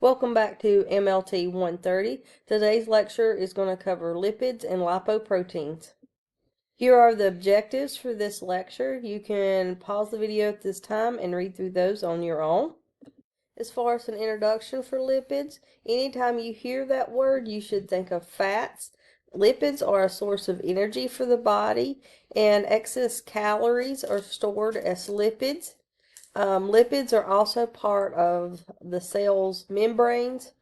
Welcome back to MLT 130. Today's lecture is going to cover lipids and lipoproteins. Here are the objectives for this lecture. You can pause the video at this time and read through those on your own. As far as an introduction for lipids, anytime you hear that word, you should think of fats. Lipids are a source of energy for the body, and excess calories are stored as lipids. Lipids are also part of the cell's membranes.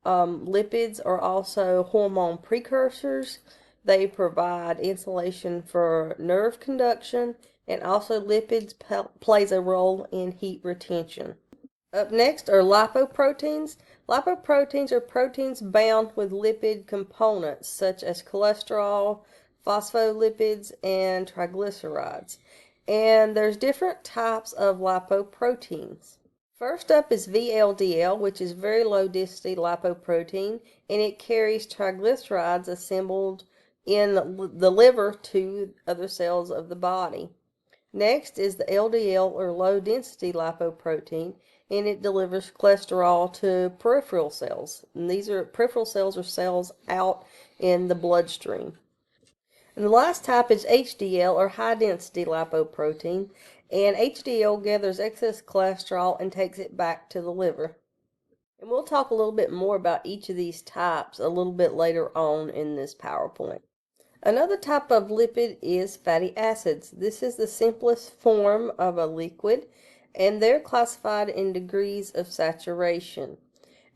Lipids are also hormone precursors. They provide insulation for nerve conduction, and also lipids plays a role in heat retention. Up next are lipoproteins. Lipoproteins are proteins bound with lipid components such as cholesterol, phospholipids, and triglycerides. And there's different types of lipoproteins. First up is VLDL, which is very low density lipoprotein, and it carries triglycerides assembled in the liver to other cells of the body. Next is the LDL, or low density lipoprotein, and it delivers cholesterol to peripheral cells. And these are peripheral cells, or cells out in the bloodstream. And the last type is HDL, or high density lipoprotein, and HDL gathers excess cholesterol and takes it back to the liver. And we'll talk a little bit more about each of these types a little bit later on in this PowerPoint. Another type of lipid is fatty acids. This is the simplest form of a liquid, and they're classified in degrees of saturation.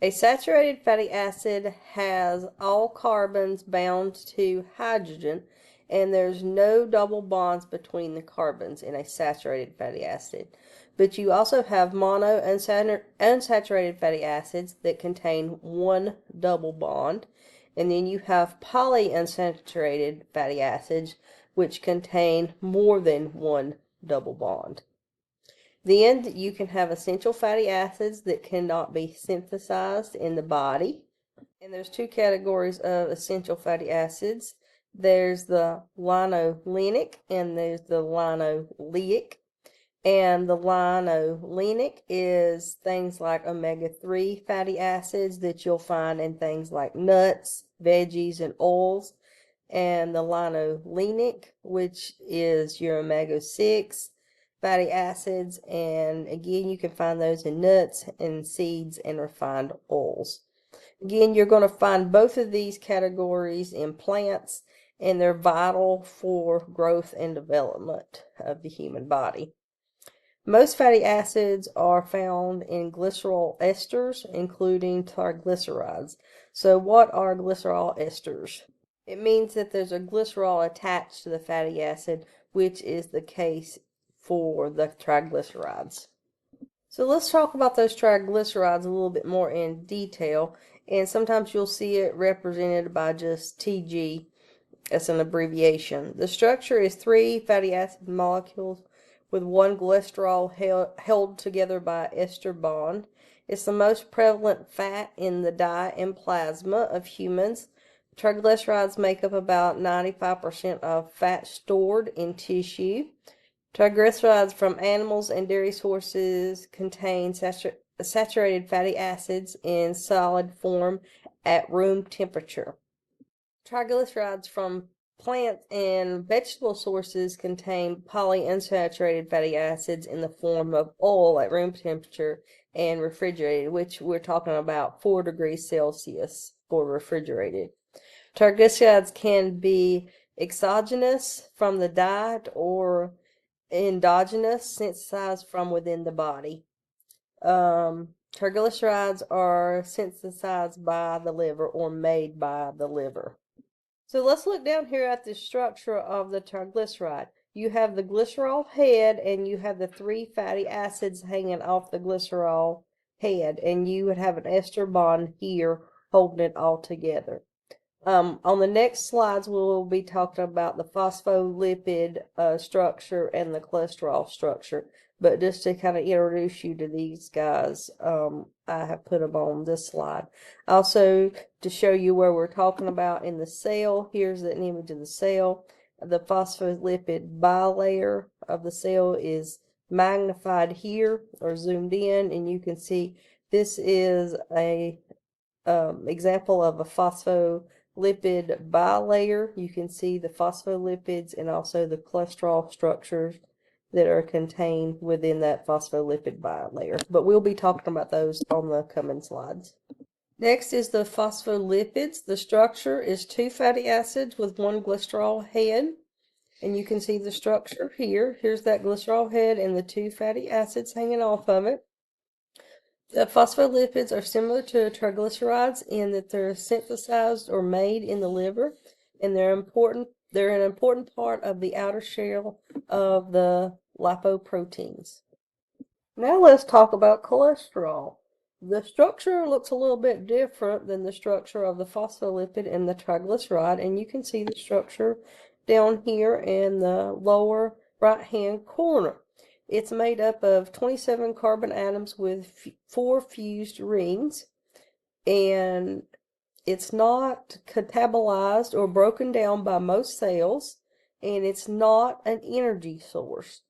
A saturated fatty acid has all carbons bound to hydrogen, and there's no double bonds between the carbons in a saturated fatty acid. But you also have mono unsaturated fatty acids that contain one double bond, and then you have polyunsaturated fatty acids which contain more than one double bond. Then you can have essential fatty acids that cannot be synthesized in the body. And there's two categories of essential fatty acids. There's the linolenic and there's the linoleic. And the linolenic is things like omega-3 fatty acids that you'll find in things like nuts, veggies, and oils. And the linolenic, which is your omega-6 fatty acids, and again you can find those in nuts and seeds and refined oils. Again, you're going to find both of these categories in plants, and they're vital for growth and development of the human body. Most fatty acids are found in glycerol esters, including triglycerides. So what are glycerol esters? It means that there's a glycerol attached to the fatty acid, which is the case for the triglycerides. So let's talk about those triglycerides a little bit more in detail, and sometimes you'll see it represented by just TG as an abbreviation. The structure is 3 fatty acid molecules with one cholesterol held together by an ester bond. It's the most prevalent fat in the dye and plasma of humans. Triglycerides make up about 95% of fat stored in tissue. Triglycerides from animals and dairy sources contain saturated fatty acids in solid form at room temperature. Triglycerides from plant and vegetable sources contain polyunsaturated fatty acids in the form of oil at room temperature and refrigerated, which we're talking about 4 degrees Celsius for refrigerated. Triglycerides can be exogenous from the diet or endogenous, synthesized from within the body. Triglycerides are synthesized by the liver or made by the liver. So let's look down here at the structure of the triglyceride. You have the glycerol head, and you have the 3 fatty acids hanging off the glycerol head, and you would have an ester bond here holding it all together. On the next slides, we'll be talking about the phospholipid structure and the cholesterol structure. But just to kind of introduce you to these guys, I have put them on this slide. Also, to show you where we're talking about in the cell, here's an image of the cell. The phospholipid bilayer of the cell is magnified here or zoomed in, and you can see This is a example of a phospholipid bilayer. You can see the phospholipids and also the cholesterol structures that are contained within that phospholipid bilayer. But we'll be talking about those on the coming slides. Next is the phospholipids. The structure is 2 fatty acids with 1 glycerol head. And you can see the structure here. Here's that glycerol head and the 2 fatty acids hanging off of it. The phospholipids are similar to triglycerides in that they're synthesized or made in the liver, and they're an important part of the outer shell of the lipoproteins. Now let's talk about cholesterol. The structure looks a little bit different than the structure of the phospholipid and the triglyceride, and you can see the structure down here in the lower right-hand corner. It's made up of 27 carbon atoms with 4 fused rings, and it's not catabolized or broken down by most cells, and it's not an energy source.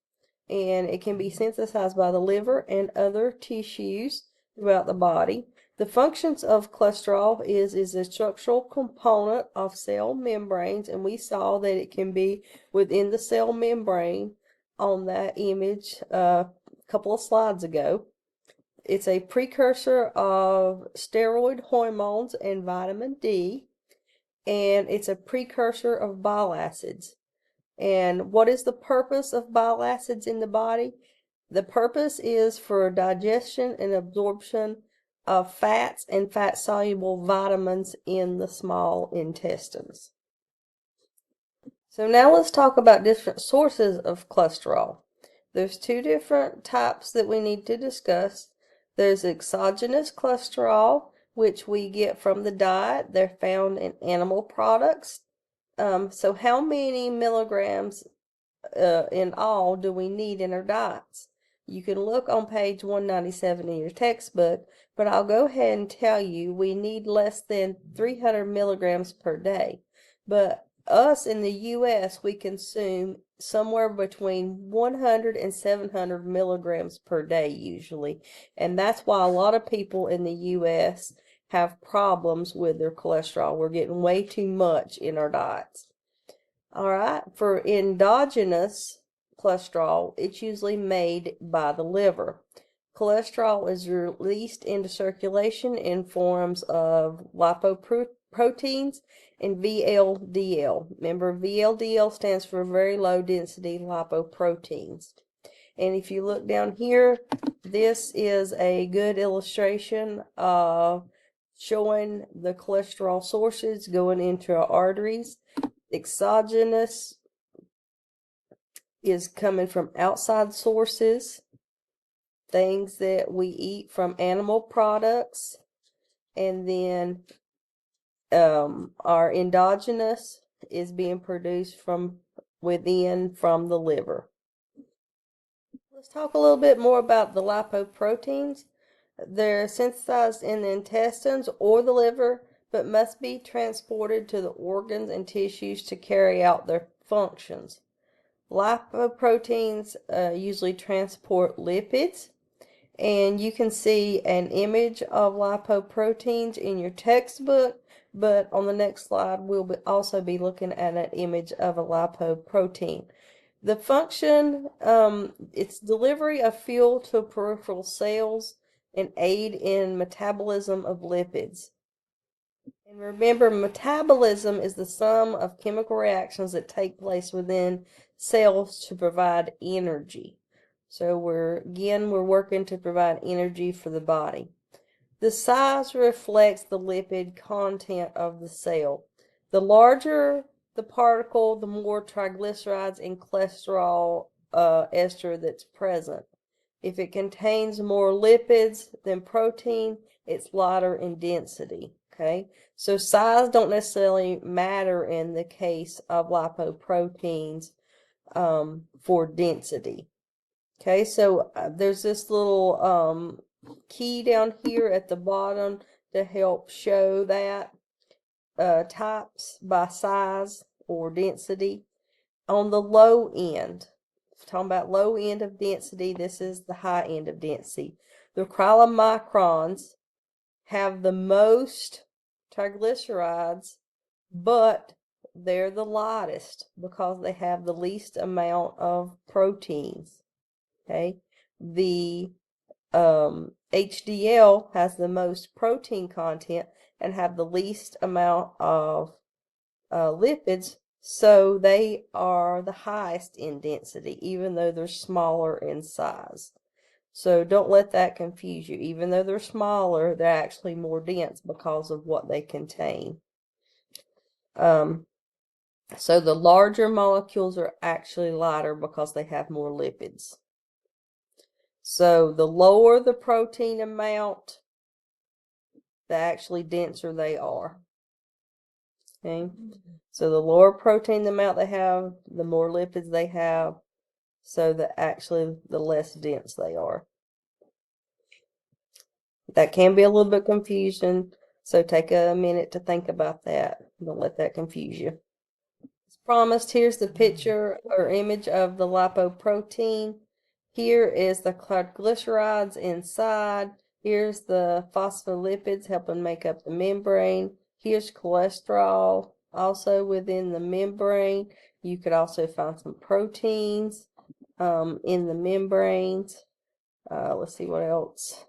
And it can be synthesized by the liver and other tissues throughout the body. The functions of cholesterol is a structural component of cell membranes, and we saw that it can be within the cell membrane on that image a couple of slides ago. It's a precursor of steroid hormones and vitamin D, and it's a precursor of bile acids. And what is the purpose of bile acids in the body? The purpose is for digestion and absorption of fats and fat-soluble vitamins in the small intestines. So now let's talk about different sources of cholesterol. There's 2 different types that we need to discuss. There's exogenous cholesterol, which we get from the diet. They're found in animal products. So how many milligrams in all do we need in our diets? You can look on page 197 in your textbook, but I'll go ahead and tell you we need less than 300 milligrams per day. But us in the U.S., we consume somewhere between 100 and 700 milligrams per day usually, and that's why a lot of people in the U.S. have problems with their cholesterol. We're getting way too much in our diets. All right, for endogenous cholesterol, it's usually made by the liver. Cholesterol is released into circulation in forms of lipoproteins and VLDL. Remember, VLDL stands for very low density lipoproteins. And if you look down here, this is a good illustration of showing the cholesterol sources going into our arteries. Exogenous is coming from outside sources, things that we eat from animal products, and then our endogenous is being produced from within from the liver. Let's talk a little bit more about the lipoproteins. They're synthesized in the intestines or the liver, but must be transported to the organs and tissues to carry out their functions. Lipoproteins usually transport lipids, and you can see an image of lipoproteins in your textbook, but on the next slide we'll also be looking at an image of a lipoprotein. The function, it's delivery of fuel to peripheral cells and aid in metabolism of lipids. And remember, metabolism is the sum of chemical reactions that take place within cells to provide energy. So we're working to provide energy for the body. The size reflects the lipid content of the cell. The larger the particle, the more triglycerides and cholesterol ester that's present. If it contains more lipids than protein, it's lighter in density. Okay, so size don't necessarily matter in the case of lipoproteins for density. Okay, so there's this little key down here at the bottom to help show that types by size or density. On the low end, talking about low end of density, this is the high end of density. The chylomicrons have the most triglycerides, but they're the lightest because they have the least amount of proteins. Okay, the HDL has the most protein content and have the least amount of lipids, so they are the highest in density, even though they're smaller in size. So don't let that confuse you. Even though they're smaller, they're actually more dense because of what they contain. So the larger molecules are actually lighter because they have more lipids. So the lower the protein amount, the actually denser they are. Okay? So the lower protein amount they have, the more lipids they have, so the less dense they are. That can be a little bit confusing, so take a minute to think about that. Don't let that confuse you. As promised, here's the picture or image of the lipoprotein. Here is the triglycerides inside. Here's the phospholipids helping make up the membrane. Here's cholesterol also within the membrane. You could also find some proteins in the membranes. Let's see what else.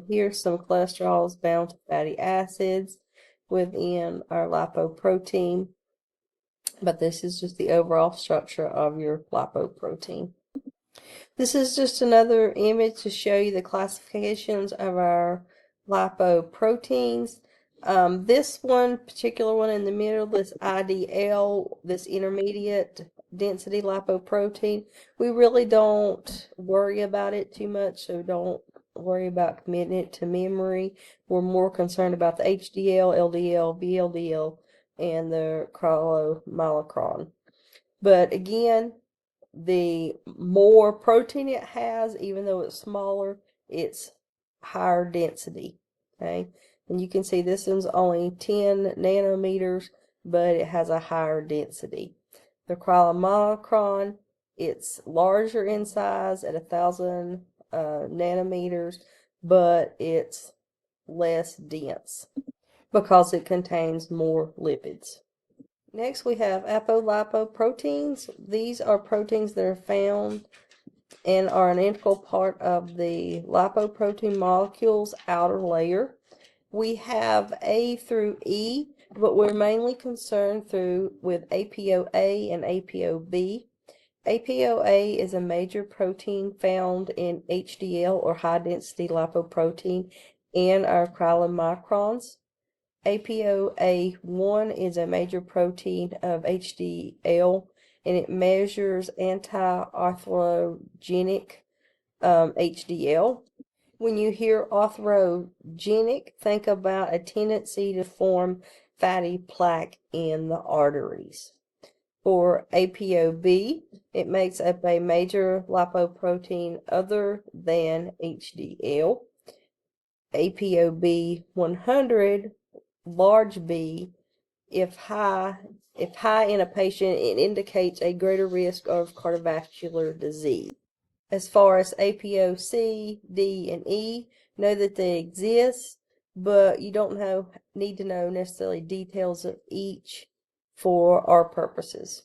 Here's some cholesterols bound to fatty acids within our lipoprotein. But this is just the overall structure of your lipoprotein. This is just another image to show you the classifications of our lipoproteins. This one, particular one in the middle, this IDL, this intermediate density lipoprotein, we really don't worry about it too much, so don't worry about committing it to memory. We're more concerned about the HDL, LDL, VLDL, and the chylomicron. But again, the more protein it has, even though it's smaller, it's higher density. Okay, and you can see this one's only 10 nanometers, but it has a higher density. The chylomicron, it's larger in size at 1,000 nanometers, but it's less dense because it contains more lipids. Next, we have apolipoproteins. These are proteins that are found and are an integral part of the lipoprotein molecule's outer layer. We have A through E, but we're mainly concerned with ApoA and ApoB. ApoA is a major protein found in HDL or high-density lipoprotein and our chylomicrons. ApoA1 is a major protein of HDL, and it measures anti-atherogenic HDL. When you hear atherogenic, think about a tendency to form fatty plaque in the arteries. For ApoB, it makes up a major lipoprotein other than HDL. ApoB 100, large B, if high in a patient, it indicates a greater risk of cardiovascular disease. As far as APO C, D, and E, know that they exist, but you don't need to know necessarily details of each for our purposes.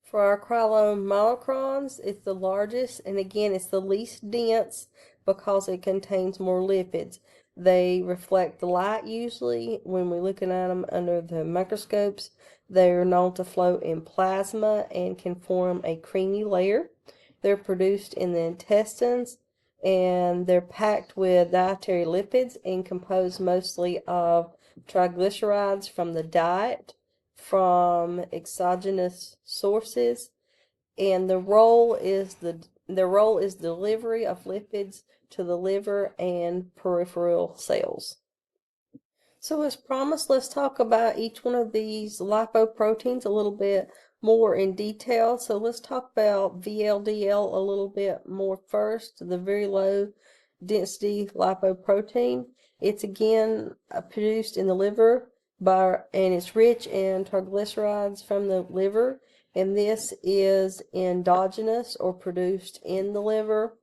For our chylomicrons, it's the largest, and again, it's the least dense because it contains more lipids. They reflect the light usually when we're looking at them under the microscopes. They're known to float in plasma and can form a creamy layer. They're produced in the intestines, and they're packed with dietary lipids and composed mostly of triglycerides from the diet, from exogenous sources, and their role is delivery of lipids to the liver and peripheral cells. So as promised, let's talk about each one of these lipoproteins a little bit more in detail. So let's talk about VLDL a little bit more first, the very low density lipoprotein. It's again produced in the liver and it's rich in triglycerides from the liver, and this is endogenous or produced in the liver.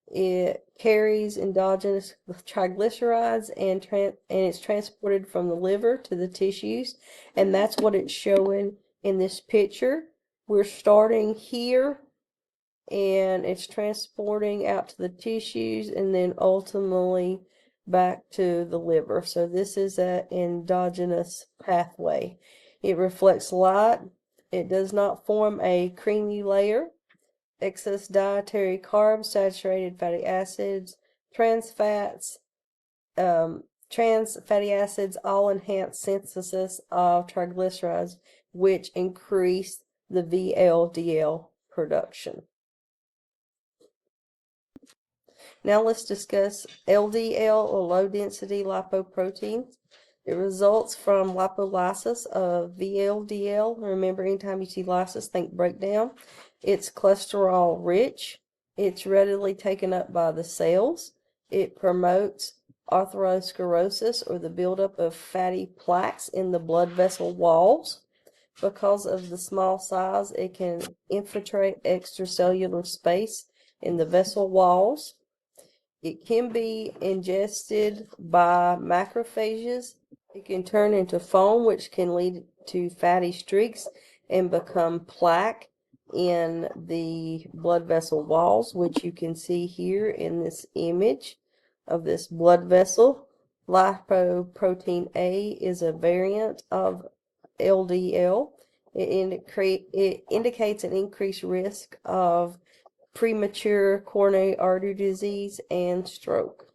It carries endogenous triglycerides and it's transported from the liver to the tissues, and that's what it's showing in this picture. We're starting here and it's transporting out to the tissues and then ultimately back to the liver. So this is an endogenous pathway. It reflects light. It does not form a creamy layer. Excess dietary carbs, saturated fatty acids, trans fats, trans fatty acids all enhance synthesis of triglycerides, which increase the VLDL production. Now let's discuss LDL, or low-density lipoproteins. It results from lipolysis of VLDL. Remember, anytime you see lysis, think breakdown. It's cholesterol rich. It's readily taken up by the cells. It promotes atherosclerosis, or the buildup of fatty plaques in the blood vessel walls. Because of the small size, it can infiltrate extracellular space in the vessel walls. It can be ingested by macrophages. It can turn into foam, which can lead to fatty streaks and become plaque in the blood vessel walls, which you can see here in this image of this blood vessel. Lipoprotein A is a variant of LDL. It indicates an increased risk of premature coronary artery disease and stroke.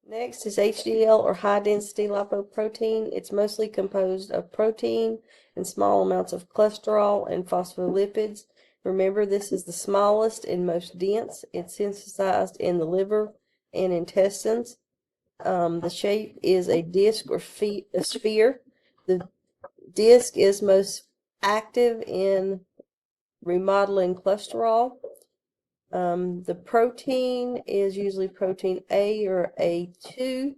Next is HDL, or high-density lipoprotein. It's mostly composed of protein and small amounts of cholesterol and phospholipids. Remember, this is the smallest and most dense. It's synthesized in the liver and intestines. The shape is a disc or a sphere. The disc is most active in remodeling cholesterol. The protein is usually protein A or A2.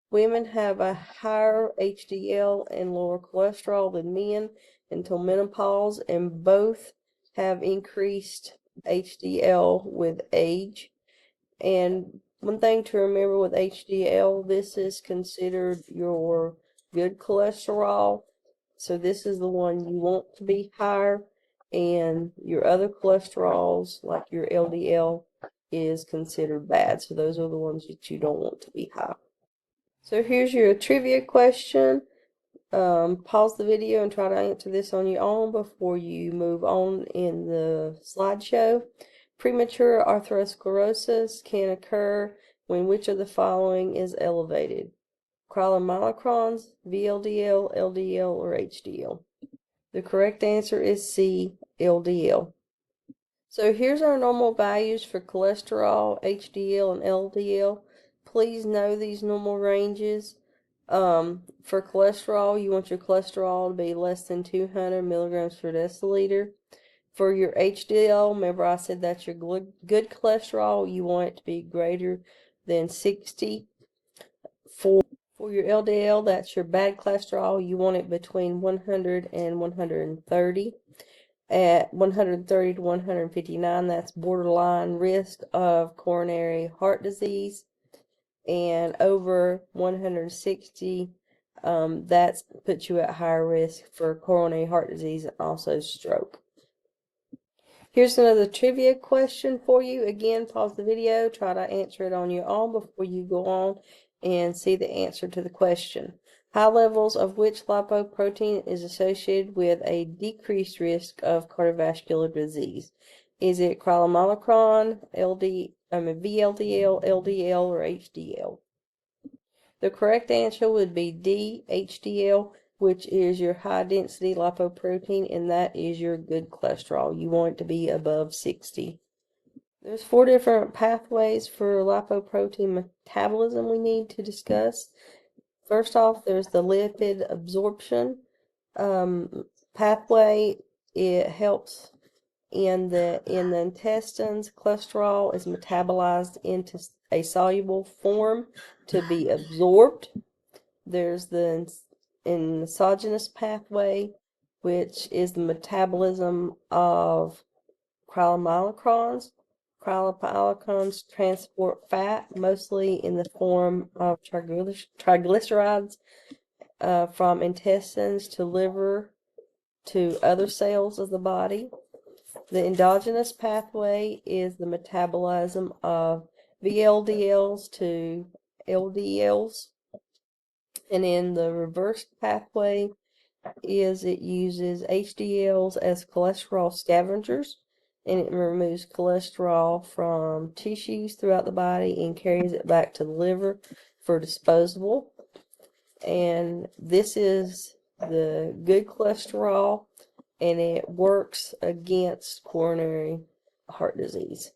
Women have a higher HDL and lower cholesterol than men until menopause, and both have increased HDL with age. And one thing to remember with HDL, this is considered your good cholesterol. So this is the one you want to be higher, and your other cholesterols, like your LDL, is considered bad. So those are the ones that you don't want to be high. So here's your trivia question. Pause the video and try to answer this on your own before you move on in the slideshow. Premature atherosclerosis can occur when which of the following is elevated? Chylomicrons, VLDL, LDL, or HDL? The correct answer is C, LDL. So here's our normal values for cholesterol, HDL, and LDL. Please know these normal ranges. For cholesterol, you want your cholesterol to be less than 200 milligrams per deciliter. For your HDL, remember I said that's your good cholesterol. You want it to be greater than 60. For your LDL, that's your bad cholesterol. You want it between 100 and 130. At 130 to 159, that's borderline risk of coronary heart disease. And over 160, that puts you at higher risk for coronary heart disease and also stroke. Here's another trivia question for you. Again, pause the video, try to answer it on your own before you go on and see the answer to the question. High levels of which lipoprotein is associated with a decreased risk of cardiovascular disease? Is it chylomicron, VLDL, LDL, or HDL? The correct answer would be D, HDL, which is your high-density lipoprotein, and that is your good cholesterol. You want it to be above 60. There's 4 different pathways for lipoprotein metabolism we need to discuss. First off, there's the lipid absorption pathway. It helps in the intestines. Cholesterol is metabolized into a soluble form to be absorbed. There's the endogenous pathway, which is the metabolism of chylomicrons. Cryolipopylglycans transport fat, mostly in the form of triglycerides, from intestines to liver to other cells of the body. The endogenous pathway is the metabolism of VLDLs to LDLs, and in the reverse pathway is it uses HDLs as cholesterol scavengers, and it removes cholesterol from tissues throughout the body and carries it back to the liver for disposal. And this is the good cholesterol, and it works against coronary heart disease.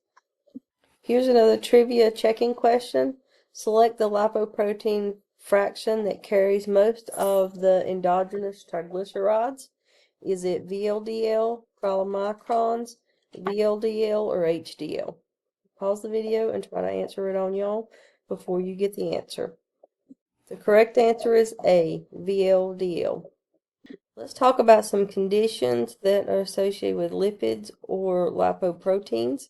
Here's another trivia checking question. Select the lipoprotein fraction that carries most of the endogenous triglycerides. Is it VLDL, chylomicrons, VLDL, or HDL? Pause the video and try to answer it on y'all before you get the answer. The correct answer is A, VLDL. Let's talk about some conditions that are associated with lipids or lipoproteins.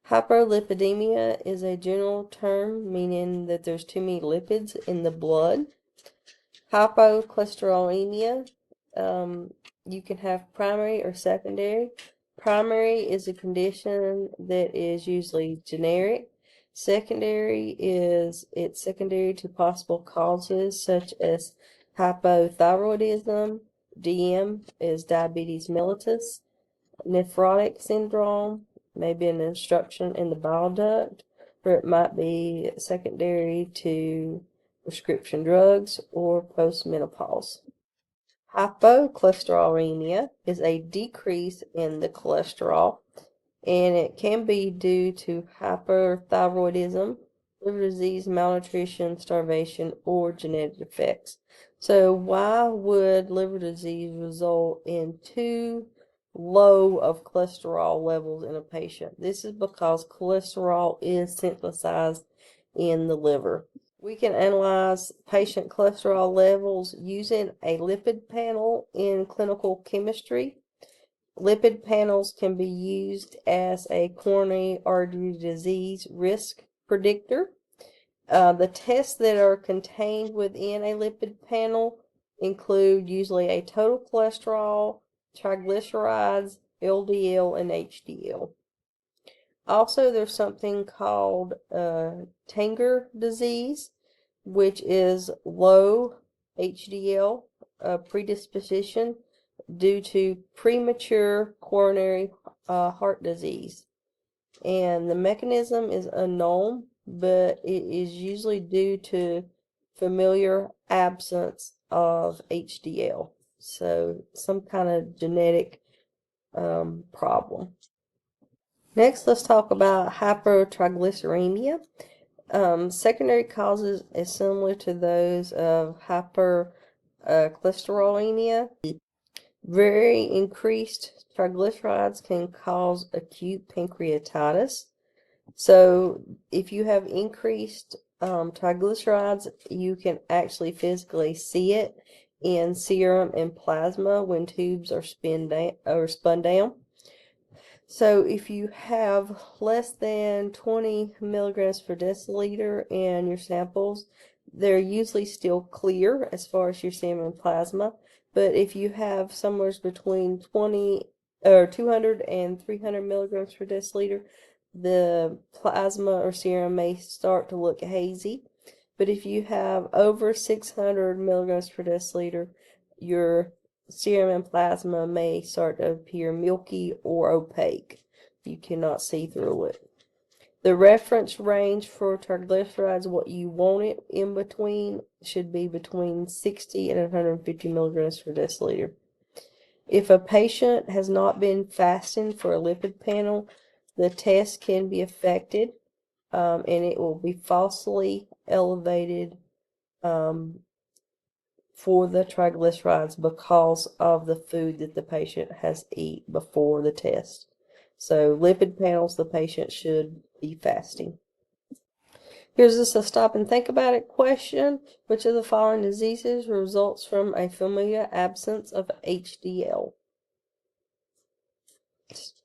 Hyperlipidemia is a general term meaning that there's too many lipids in the blood. Hypocholesterolemia, you can have primary or secondary. Primary is a condition that is usually generic. Secondary is it's secondary to possible causes such as hypothyroidism. DM is diabetes mellitus. Nephrotic syndrome, maybe an obstruction in the bile duct, or it might be secondary to prescription drugs or postmenopause. Hypocholesterolemia is a decrease in the cholesterol, and it can be due to hyperthyroidism, liver disease, malnutrition, starvation, or genetic effects. So why would liver disease result in too low of cholesterol levels in a patient? This is because cholesterol is synthesized in the liver. We can analyze patient cholesterol levels using a lipid panel in clinical chemistry. Lipid panels can be used as a coronary artery disease risk predictor. The tests that are contained within a lipid panel include usually a total cholesterol, triglycerides, LDL, and HDL. Also, there's something called Tanger disease, which is low HDL predisposition due to premature coronary heart disease. And the mechanism is unknown, but it is usually due to familiar absence of HDL. So some kind of genetic problem. Next, let's talk about hypertriglyceridemia. Secondary causes is similar to those of hypercholesterolemia. Very increased triglycerides can cause acute pancreatitis. So if you have increased triglycerides, you can actually physically see it in serum and plasma when tubes are spun down. So if you have less than 20 milligrams per deciliter in your samples, they're usually still clear as far as your serum and plasma. But if you have somewhere between 200 and 300 milligrams per deciliter, the plasma or serum may start to look hazy. But if you have over 600 milligrams per deciliter, your serum and plasma may start to appear milky or opaque. You cannot see through it. The reference range for triglycerides, what you want it in between, should be between 60 and 150 milligrams per deciliter. If a patient has not been fasting for a lipid panel, the test can be affected, and it will be falsely elevated for the triglycerides because of the food that the patient has eaten before the test. So lipid panels, the patient should be fasting. Here's just a stop and think about it question. Which of the following diseases results from a familiar absence of HDL?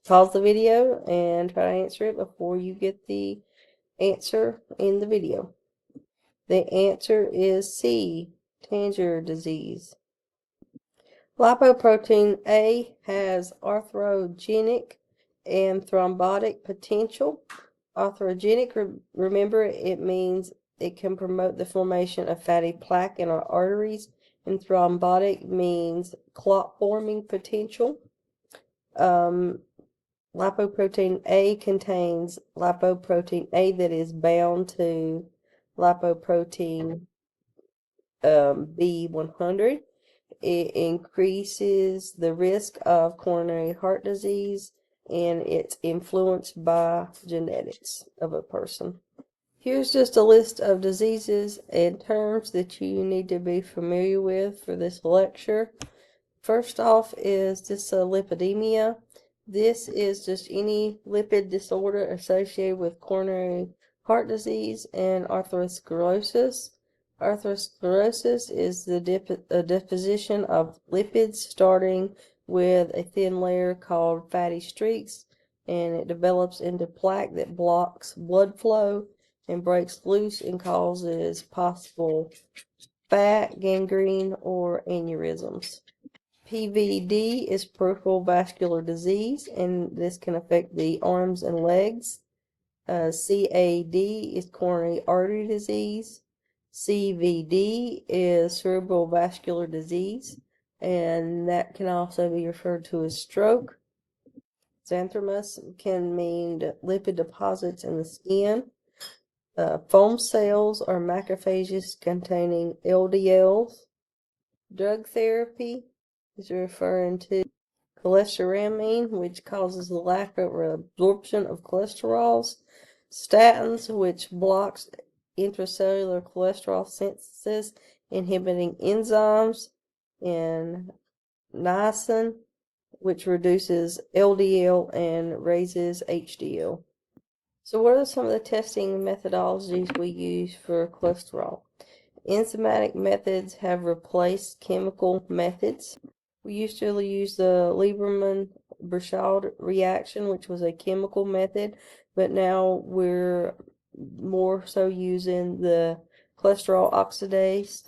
Pause the video and try to answer it before you get the answer in the video. The answer is C, Tangier disease. Lipoprotein A has arthrogenic and thrombotic potential. Arthrogenic, remember, it means it can promote the formation of fatty plaque in our arteries, and thrombotic means clot forming potential. Lipoprotein A contains lipoprotein A that is bound to lipoprotein B100. It increases the risk of coronary heart disease, and it's influenced by genetics of a person. Here's just a list of diseases and terms that you need to be familiar with for this lecture. First off is dyslipidemia. This is just any lipid disorder associated with coronary heart disease and atherosclerosis. Atherosclerosis is the deposition of lipids starting with a thin layer called fatty streaks, and it develops into plaque that blocks blood flow and breaks loose and causes possible fat, gangrene, or aneurysms. PVD is peripheral vascular disease, and this can affect the arms and legs. CAD is coronary artery disease. CVD is cerebral vascular disease, and that can also be referred to as stroke. Xanthemus can mean lipid deposits in the skin. Foam cells are macrophages containing LDLs. Drug therapy is referring to cholestyramine, which causes the lack of absorption of cholesterols. Statins, which blocks intracellular cholesterol synthesis, inhibiting enzymes. And niacin, which reduces LDL and raises HDL. So what are some of the testing methodologies we use for cholesterol? Enzymatic methods have replaced chemical methods. We used to use the Lieberman-Burchard reaction, which was a chemical method, but now we're more so using the cholesterol oxidase,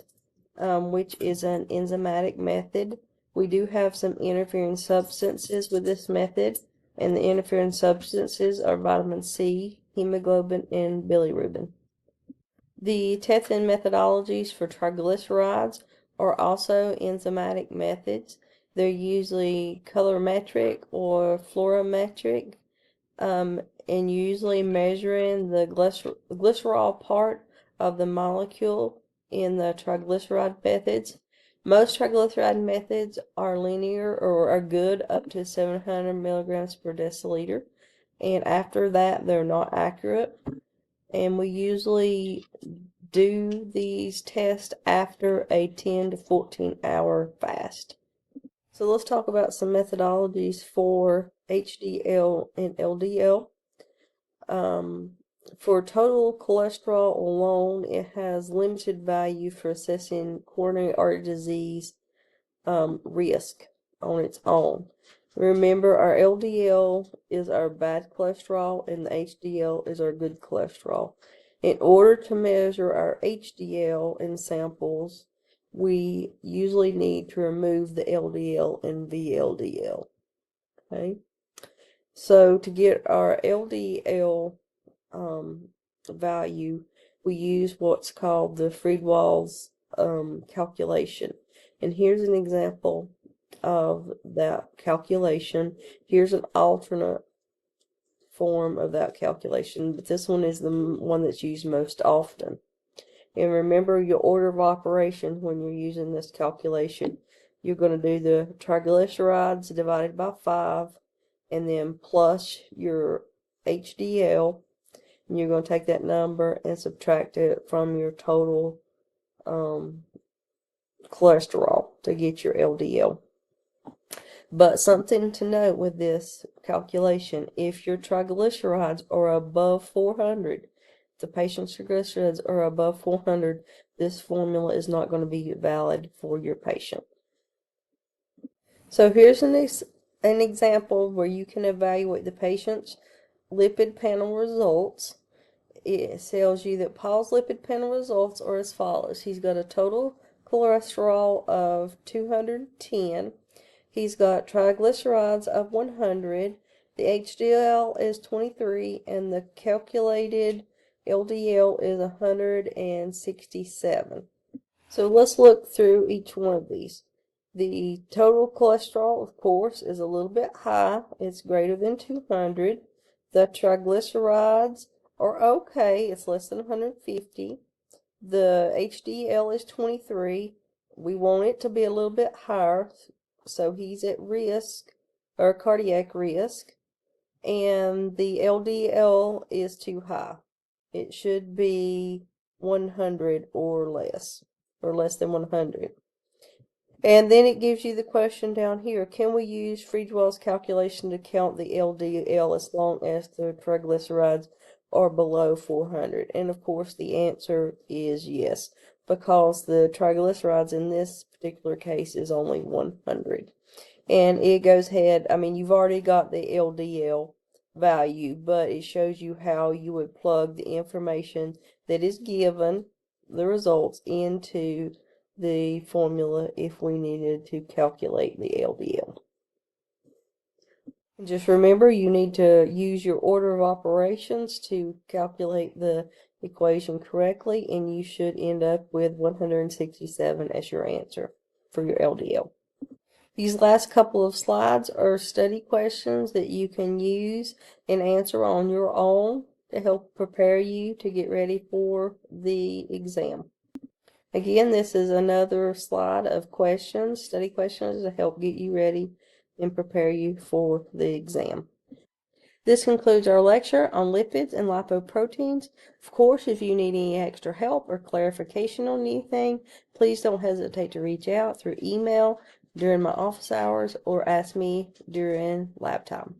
which is an enzymatic method. We do have some interfering substances with this method, and the interfering substances are vitamin C, hemoglobin, and bilirubin. The testing methodologies for triglycerides are also enzymatic methods. They're usually colorimetric or fluorometric, and usually measuring the glycerol part of the molecule in the triglyceride methods. Most triglyceride methods are linear or are good up to 700 milligrams per deciliter, and after that they're not accurate. And we usually do these tests after a 10 to 14 hour fast. So let's talk about some methodologies for HDL and LDL. For total cholesterol alone, it has limited value for assessing coronary artery disease risk on its own. Remember, our LDL is our bad cholesterol and the HDL is our good cholesterol. In order to measure our HDL in samples, we usually need to remove the LDL and VLDL. Okay, so to get our LDL value, we use what's called the Friedewald's calculation. And here's an example of that calculation. Here's an alternate form of that calculation, but this one is the one that's used most often. And remember your order of operation when you're using this calculation. You're going to do the triglycerides divided by 5, and then plus your HDL, and you're going to take that number and subtract it from your total cholesterol to get your LDL. But something to note with this calculation, if your triglycerides are above 400, the patient's triglycerides are above 400, this formula is not going to be valid for your patient. So here's an an example where you can evaluate the patient's lipid panel results. It tells you that Paul's lipid panel results are as follows. He's got a total cholesterol of 210. He's got triglycerides of 100. The HDL is 23, and the calculated LDL is 167. So let's look through each one of these. The total cholesterol, of course, is a little bit high. It's greater than 200. The triglycerides are okay. It's less than 150. The HDL is 23. We want it to be a little bit higher, so he's at risk, or cardiac risk. And the LDL is too high. It should be 100 or less than 100. And then it gives you the question down here. Can we use Friedwell's calculation to count the LDL as long as the triglycerides are below 400? And of course the answer is yes, because the triglycerides in this particular case is only 100. And it goes ahead, I mean, you've already got the LDL value, but it shows you how you would plug the information that is given, the results, into the formula if we needed to calculate the LDL. And just remember, you need to use your order of operations to calculate the equation correctly, and you should end up with 167 as your answer for your LDL. These last couple of slides are study questions that you can use and answer on your own to help prepare you to get ready for the exam. Again, this is another slide of questions, study questions to help get you ready and prepare you for the exam. This concludes our lecture on lipids and lipoproteins. Of course, if you need any extra help or clarification on anything, please don't hesitate to reach out through email during my office hours or ask me during lab time.